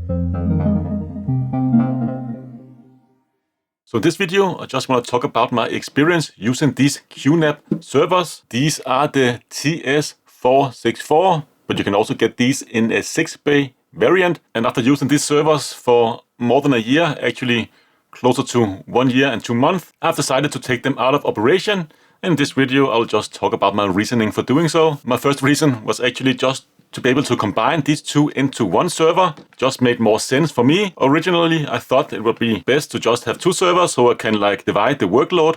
So in this video, I just want to talk about my experience using these QNAP servers. These are the TS-464, but you can also get these in a 6-bay variant. And after using these servers for more than a year, actually closer to 1 year and 2 months, I've decided to take them out of operation. In this video, I'll just talk about my reasoning for doing so. My first reason was actually just to be able to combine these two into one server. Just made more sense for me. Originally, I thought it would be best to just have 2 servers so I can divide the workload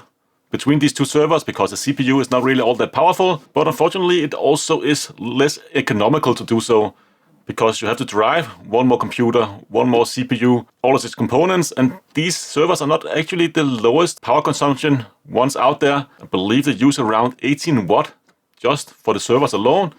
between these 2 servers, because the CPU is not really all that powerful. But unfortunately, it also is less economical to do so, because you have to drive one more computer, one more CPU, all of its components, and these servers are not actually the lowest power consumption ones out there. I believe they use around 18 watt just for the servers alone.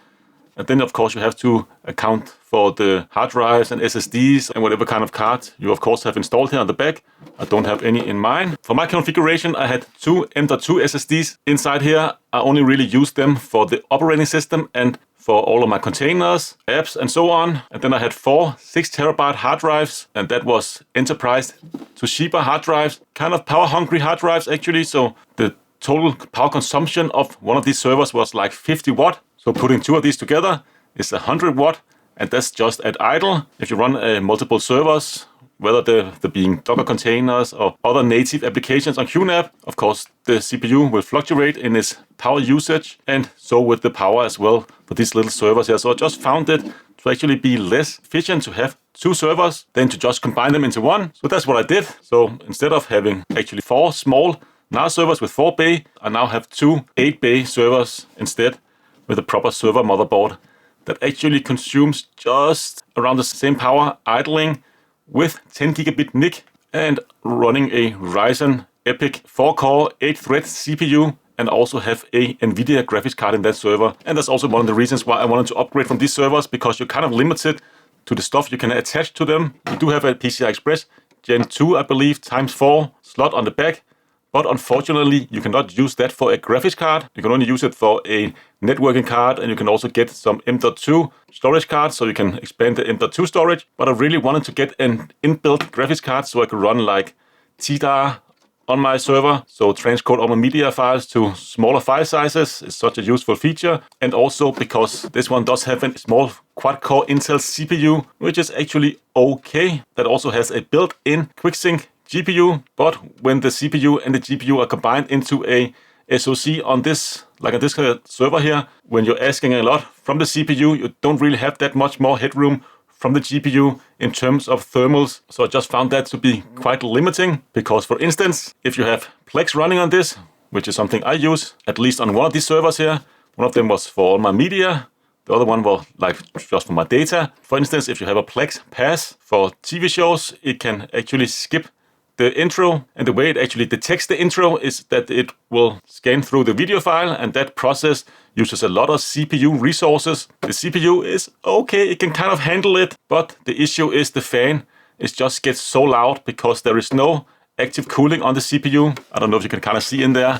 And then, of course, you have to account for the hard drives and SSDs and whatever kind of card you, of course, have installed here on the back. I don't have any in mine. For my configuration, I had 2 M.2 SSDs inside here. I only really used them for the operating system and for all of my containers, apps, and so on. And then I had 4 6TB hard drives, and that was Enterprise Toshiba hard drives, kind of power-hungry hard drives, actually. So the total power consumption of one of these servers was like 50 watt. So putting 2 of these together is 100 watt, and that's just at idle. If you run multiple servers, whether they're being Docker containers or other native applications on QNAP, of course, the CPU will fluctuate in its power usage, and so with the power as well for these little servers here. So I just found it to actually be less efficient to have 2 servers than to just combine them into one. So that's what I did. So instead of having actually 4 small NAS servers with 4 bay, I now have 2 8-bay servers instead, with a proper server motherboard that actually consumes just around the same power idling, with 10 gigabit NIC and running a Ryzen EPYC 4-core 8-thread CPU, and also have a NVIDIA graphics card in that server. And that's also one of the reasons why I wanted to upgrade from these servers, because you're kind of limited to the stuff you can attach to them. You do have a PCI Express Gen 2, I believe, ×4 slot on the back, but unfortunately, you cannot use that for a graphics card. You can only use it for a networking card, and you can also get some M.2 storage cards, so you can expand the M.2 storage. But I really wanted to get an inbuilt graphics card so I could run like TDAR on my server, so transcode all my media files to smaller file sizes is such a useful feature. And also because this one does have a small quad-core Intel CPU, which is actually okay. That also has a built-in QuickSync GPU, but when the CPU and the GPU are combined into a SoC on this, like on this server here, when you're asking a lot from the CPU, you don't really have that much more headroom from the GPU in terms of thermals. So I just found that to be quite limiting, because for instance, if you have Plex running on this, which is something I use, at least on one of these servers here, one of them was for all my media, the other one was like just for my data. For instance, if you have a Plex pass for TV shows, it can actually skip the intro, and the way it actually detects the intro is that it will scan through the video file, and that process uses a lot of CPU resources. The CPU is okay, it can kind of handle it, but the issue is the fan. It just gets so loud because there is no active cooling on the CPU. I don't know if you can kind of see in there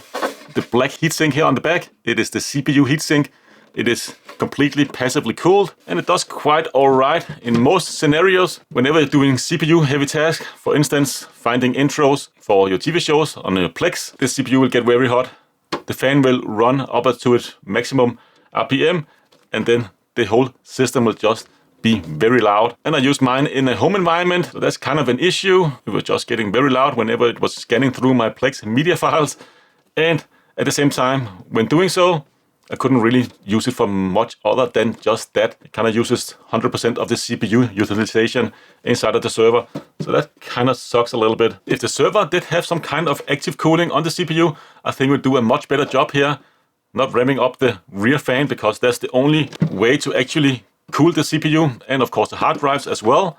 the black heatsink here on the back. It is the CPU heatsink. It is completely passively cooled, and it does quite alright in most scenarios. Whenever you're doing CPU heavy tasks, for instance, finding intros for your TV shows on your Plex, the CPU will get very hot. The fan will run up to its maximum RPM, and then the whole system will just be very loud. And I used mine in a home environment, so that's kind of an issue. It was just getting very loud whenever it was scanning through my Plex media files. And at the same time, when doing so, I couldn't really use it for much other than just that. It kind of uses 100% of the CPU utilization inside of the server. So that kind of sucks a little bit. If the server did have some kind of active cooling on the CPU, I think it would do a much better job here, not revving up the rear fan, because that's the only way to actually cool the CPU, and of course the hard drives as well,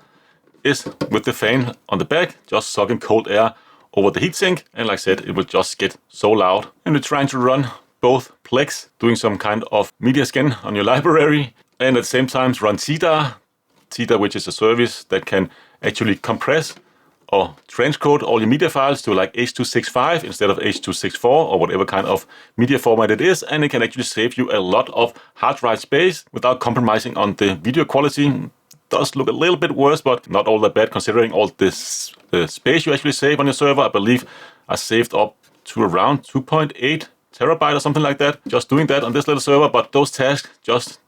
is with the fan on the back, just sucking cold air over the heatsink. And like I said, it will just get so loud. And we're trying to run both Plex, doing some kind of media scan on your library, and at the same time run TDAR, which is a service that can actually compress or transcode all your media files to like H.265 instead of H.264 or whatever kind of media format it is, and it can actually save you a lot of hard drive space without compromising on the video quality. does look a little bit worse, but not all that bad considering all this space you actually save on your server. I believe I saved up to around 2.8 terabyte or something like that, just doing that on this little server. But those tasks just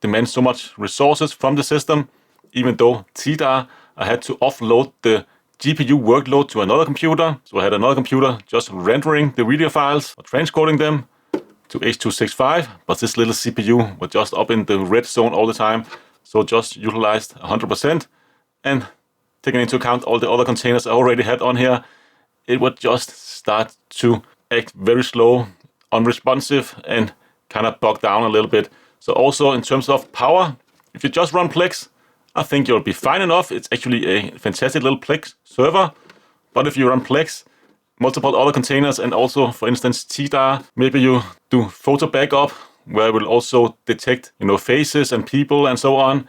demand so much resources from the system. Even though TDAR, I had to offload the GPU workload to another computer. So I had another computer just rendering the video files or transcoding them to H.265, but this little CPU was just up in the red zone all the time, so just utilized 100%. And taking into account all the other containers I already had on here, it would just start to act very slow, unresponsive, and kind of bog down a little bit. So also in terms of power, if you just run Plex, I think you'll be fine enough. It's actually a fantastic little Plex server. But if you run Plex, multiple other containers, and also, for instance, TDAR, maybe you do photo backup, where it will also detect, faces and people and so on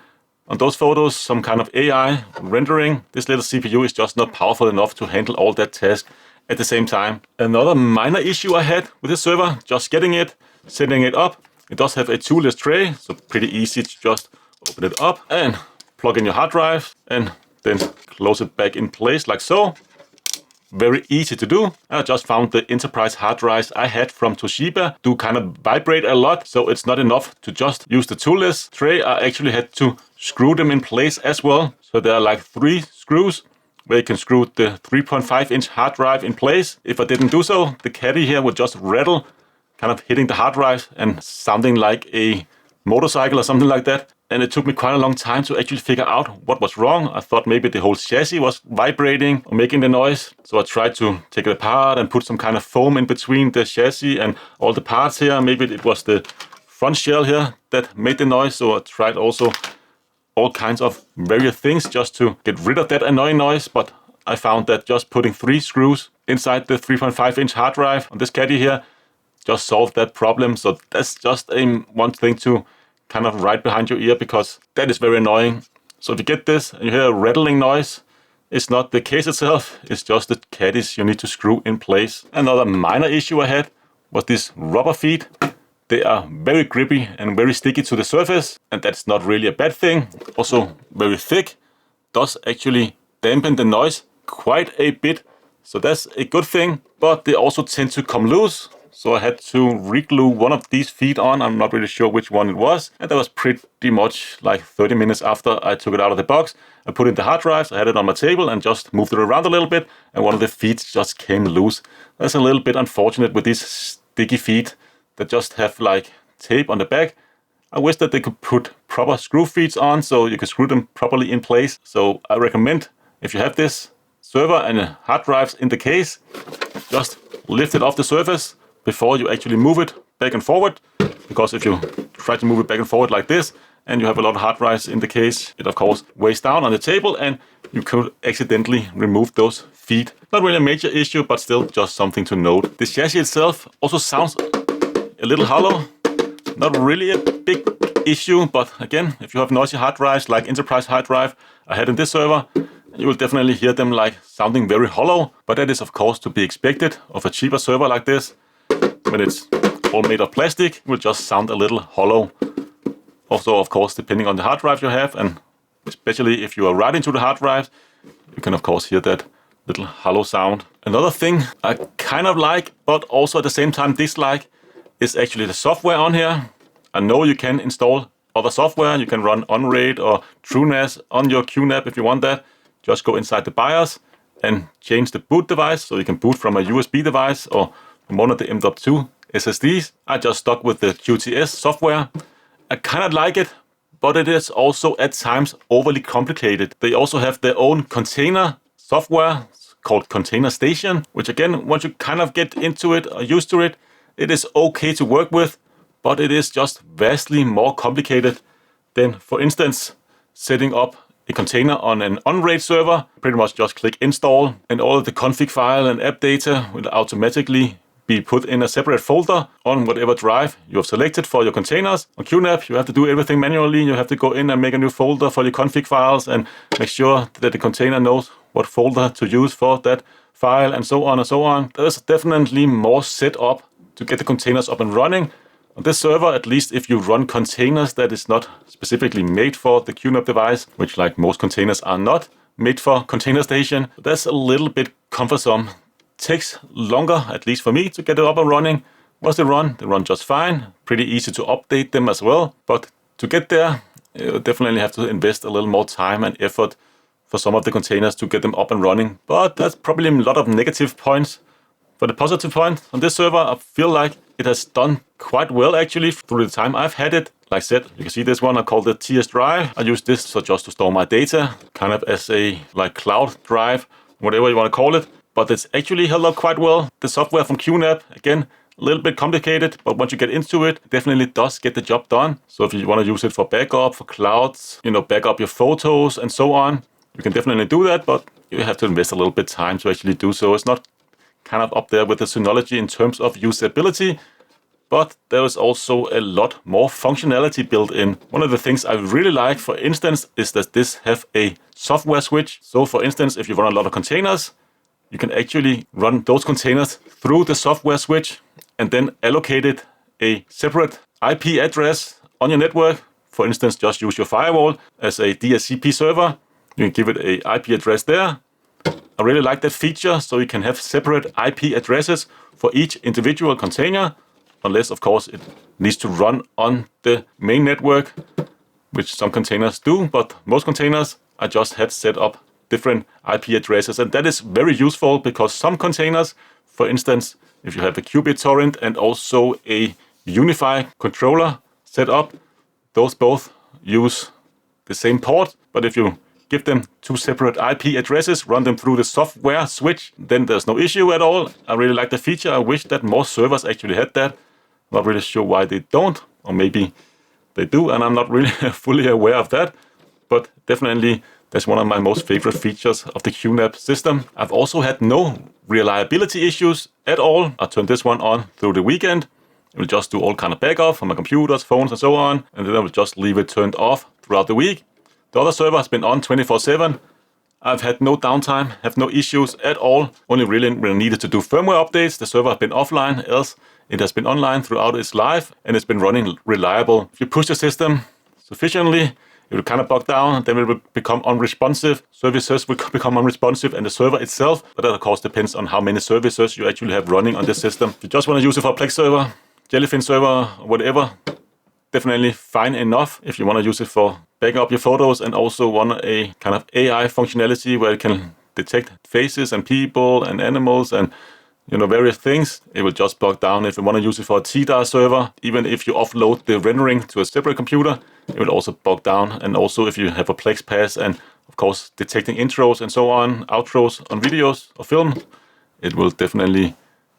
those photos, some kind of AI rendering. This little CPU is just not powerful enough to handle all that task at the same time. Another minor issue I had with this server, just getting it, setting it up. It does have a toolless tray, so pretty easy to just open it up and plug in your hard drive and then close it back in place like so. Very easy to do. I just found the enterprise hard drives I had from Toshiba do kind of vibrate a lot, so it's not enough to just use the toolless tray. I actually had to screw them in place as well. So there are like 3 screws where you can screw the 3.5-inch hard drive in place. If I didn't do so, the caddy here would just rattle, kind of hitting the hard drive and sounding like a motorcycle or something like that. And it took me quite a long time to actually figure out what was wrong. I thought maybe the whole chassis was vibrating or making the noise. So I tried to take it apart and put some kind of foam in between the chassis and all the parts here. Maybe it was the front shell here that made the noise. So I tried also all kinds of various things just to get rid of that annoying noise. But I found that just putting 3 screws inside the 3.5-inch hard drive on this caddy here just solved that problem. So that's just one thing to kind of right behind your ear, because that is very annoying. So if you get this and you hear a rattling noise, it's not the case itself, it's just the caddies you need to screw in place. Another minor issue I had was these rubber feet. They are very grippy and very sticky to the surface, and that's not really a bad thing. Also very thick, does actually dampen the noise quite a bit, so that's a good thing, but they also tend to come loose. So I had to re-glue one of these feet on. I'm not really sure which one it was. And that was pretty much like 30 minutes after I took it out of the box. I put in the hard drives, I had it on my table and just moved it around a little bit. And one of the feet just came loose. That's a little bit unfortunate with these sticky feet that just have like tape on the back. I wish that they could put proper screw feet on so you could screw them properly in place. So I recommend, if you have this server and hard drives in the case, just lift it off the surface before you actually move it back and forward, because if you try to move it back and forward like this and you have a lot of hard drives in the case, it of course weighs down on the table and you could accidentally remove those feet. Not really a major issue, but still just something to note. The chassis itself also sounds a little hollow. Not really a big issue, but again, if you have noisy hard drives like enterprise hard drive I had in this server, you will definitely hear them like sounding very hollow, but that is of course to be expected of a cheaper server like this. When it's all made of plastic, it will just sound a little hollow. Also, of course, depending on the hard drive you have, and especially if you are writing to the hard drive, you can of course hear that little hollow sound. Another thing I kind of like, but also at the same time dislike, is actually the software on here. I know you can install other software. You can run OnRaid or TrueNAS on your QNAP if you want that. Just go inside the BIOS and change the boot device, so you can boot from a USB device or one of the M.2 SSDs. I just stuck with the QTS software. I kind of like it, but it is also at times overly complicated. They also have their own container software called Container Station, which again, once you kind of get into it or used to it, it is okay to work with, but it is just vastly more complicated than, for instance, setting up a container on an OnRaid server. Pretty much just click install and all of the config file and app data will automatically be put in a separate folder on whatever drive you have selected for your containers. On QNAP, you have to do everything manually. You have to go in and make a new folder for your config files and make sure that the container knows what folder to use for that file and so on and so on. There's definitely more set up to get the containers up and running. On this server, at least if you run containers that is not specifically made for the QNAP device, which like most containers are not made for container station, that's a little bit cumbersome. Takes longer, at least for me, to get it up and running. Once they run just fine. Pretty easy to update them as well. But to get there, you definitely have to invest a little more time and effort for some of the containers to get them up and running. But that's probably a lot of negative points. For the positive point, on this server, I feel like it has done quite well actually through the time I've had it. Like I said, you can see this one, I call it TS drive. I use this just to store my data, kind of as a like cloud drive, whatever you want to call it. But it's actually held up quite well. The software from QNAP, again, a little bit complicated, but once you get into it, it definitely does get the job done. So if you want to use it for backup, for clouds, back up your photos and so on, you can definitely do that, but you have to invest a little bit of time to actually do so. It's not kind of up there with the Synology in terms of usability, but there is also a lot more functionality built in. One of the things I really like, for instance, is that this have a software switch. So for instance, if you run a lot of containers, you can actually run those containers through the software switch and then allocate it a separate IP address on your network. For instance, just use your firewall as a DHCP server. You can give it an IP address there. I really like that feature, so you can have separate IP addresses for each individual container, unless, of course, it needs to run on the main network, which some containers do, but most containers I just had set up different IP addresses, and that is very useful because some containers, for instance, if you have a qubit torrent and also a Unify controller set up, those both use the same port, but if you give them two separate IP addresses, run them through the software switch, then there's no issue at all. I really like the feature. I wish that more servers actually had that. Not really sure why they don't, or maybe they do, and I'm not really fully aware of that. But definitely, that's one of my most favorite features of the QNAP system. I've also had no reliability issues at all. I turned this one on through the weekend. It will just do all kind of backup from my computers, phones, and so on, and then I will just leave it turned off throughout the week. The other server has been on 24/7. I've had no downtime, have no issues at all. Only really when I needed to do firmware updates, the server has been offline, else it has been online throughout its life, and it's been running reliable. If you push the system sufficiently, it will kind of bog down, then it will become unresponsive. Services will become unresponsive, and the server itself, but that of course depends on how many services you actually have running on this system. If you just want to use it for a Plex server, Jellyfin server, or whatever, definitely fine enough. If you want to use it for backing up your photos and also want a kind of AI functionality where it can detect faces and people and animals and various things, it will just bog down. If you want to use it for a TDAR server, even if you offload the rendering to a separate computer, it will also bog down. And also if you have a Plex pass and of course detecting intros and so on, outros on videos or film, it will definitely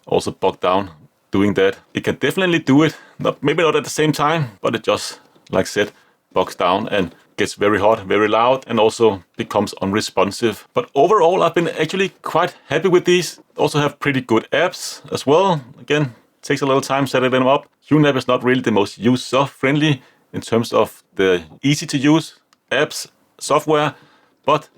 also bog down doing that. It can definitely do it, maybe not at the same time, but it just, like I said, bogs down and gets very hot, very loud, and also becomes unresponsive. But overall, I've been actually quite happy with these. Also have pretty good apps as well. Again, takes a little time setting them up. QNAP is not really the most user-friendly in terms of the easy-to-use apps, software, but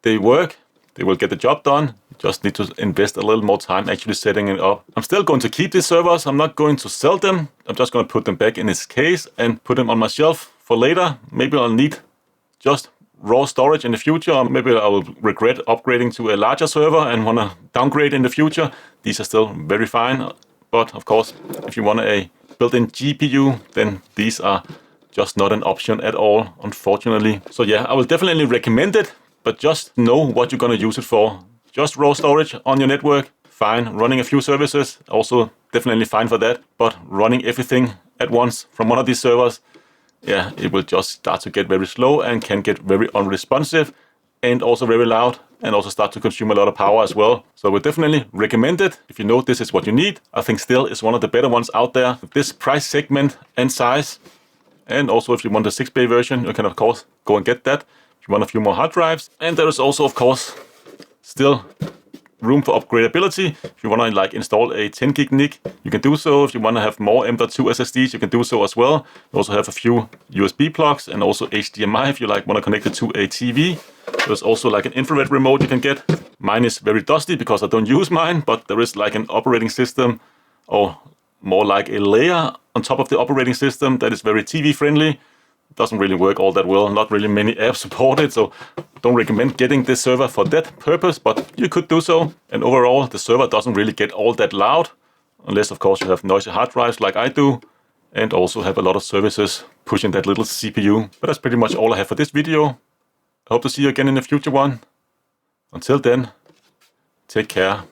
they work. They will get the job done. You just need to invest a little more time actually setting it up. I'm still going to keep these servers. I'm not going to sell them. I'm just going to put them back in its case and put them on my shelf for later. Maybe I'll need just raw storage in the future. Or maybe I will regret upgrading to a larger server and want to downgrade in the future. These are still very fine. But of course, if you want a built-in GPU, then these are just not an option at all, unfortunately. So yeah, I will definitely recommend it. But just know what you're going to use it for. Just raw storage on your network, fine. Running a few services, also definitely fine for that. But running everything at once from one of these servers, yeah, it will just start to get very slow and can get very unresponsive and also very loud and also start to consume a lot of power as well. So I would definitely recommend it if you know this is what you need. I think still it's one of the better ones out there with this price segment and size. And also if you want the 6-bay version, you can of course go and get that. You want a few more hard drives, and there is also of course still room for upgradability. If you want to like install a 10 gig NIC, you can do so. If you want to have more M.2 SSDs, you can do so as well. You also have a few USB plugs and also HDMI if you like want to connect it to a TV. There's also like an infrared remote you can get. Mine is very dusty because I don't use mine, but there is like an operating system or more like a layer on top of the operating system that is very TV friendly. Doesn't really work all that well. Not really many apps support it, so don't recommend getting this server for that purpose, but you could do so. And overall, the server doesn't really get all that loud, unless of course you have noisy hard drives like I do, and also have a lot of services pushing that little CPU. But that's pretty much all I have for this video. I hope to see you again in a future one. Until then, take care.